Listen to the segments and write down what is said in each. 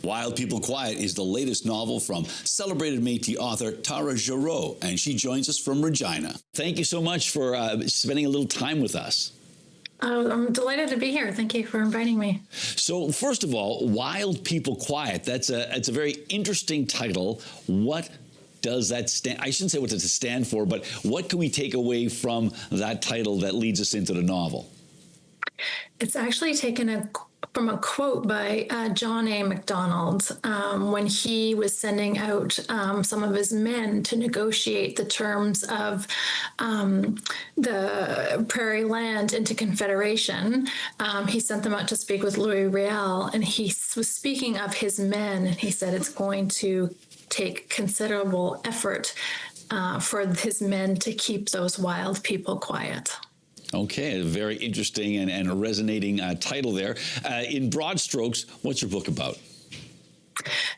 Wild People Quiet is the latest novel from celebrated Metis author Tara Gereaux, and she joins us from Regina. Thank you so much for spending a little time with us. I'm delighted to be here. Thank you for inviting me. So, first of all, Wild People Quiet, it's a very interesting title. What does that stand? I shouldn't say what does it stand for, but what can we take away from that title that leads us into the novel? It's actually taken from a quote by John A. MacDonald when he was sending out some of his men to negotiate the terms of the Prairie Land into Confederation. He sent them out to speak with Louis Riel, and he was speaking of his men, and he said it's going to take considerable effort for his men to keep those wild people quiet. Okay, a very interesting and a resonating title there. In broad strokes, what's your book about?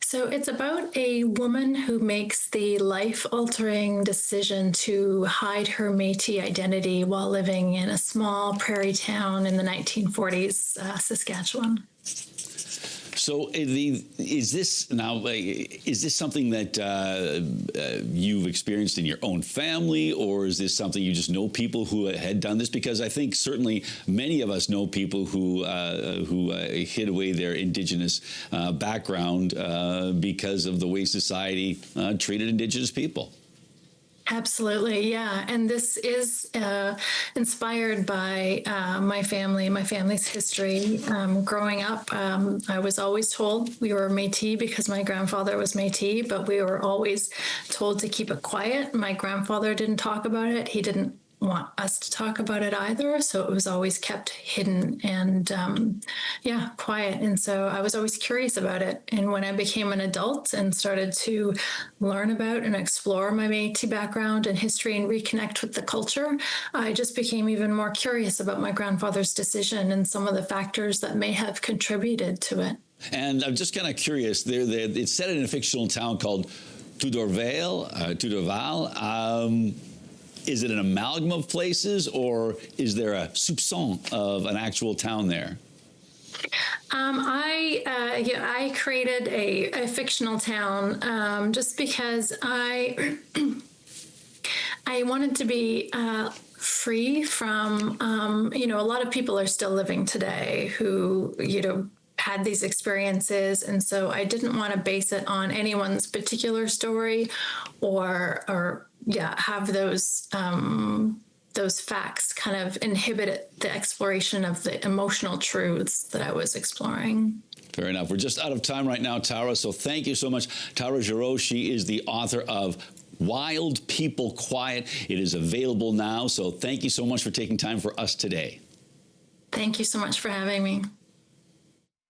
So it's about a woman who makes the life-altering decision to hide her Métis identity while living in a small prairie town in the 1940s, Saskatchewan. So is this something that you've experienced in your own family, or is this something you just know people who had done this? Because I think certainly many of us know people who hid away their Indigenous background because of the way society treated Indigenous people. Absolutely, yeah. And this is inspired by my family's history. Growing up, I was always told we were Métis because my grandfather was Métis, but we were always told to keep it quiet. My grandfather didn't talk about it. He didn't want us to talk about it either, so it was always kept hidden and quiet. And so I was always curious about it. And when I became an adult and started to learn about and explore my Métis background and history and reconnect with the culture, I just became even more curious about my grandfather's decision and some of the factors that may have contributed to it. And I'm just kind of curious, it's set in a fictional town called Tudorval. Is it an amalgam of places, or is there a soupçon of an actual town there? I created a fictional town just because I wanted to be free from, a lot of people are still living today who, had these experiences. And so I didn't want to base it on anyone's particular story or have those facts kind of inhibit the exploration of the emotional truths that I was exploring. Fair enough. We're just out of time right now, Tara, so thank you so much. Tara Gereaux, she is the author of Wild People Quiet. It is available now, so thank you so much for taking time for us today. Thank you so much for having me.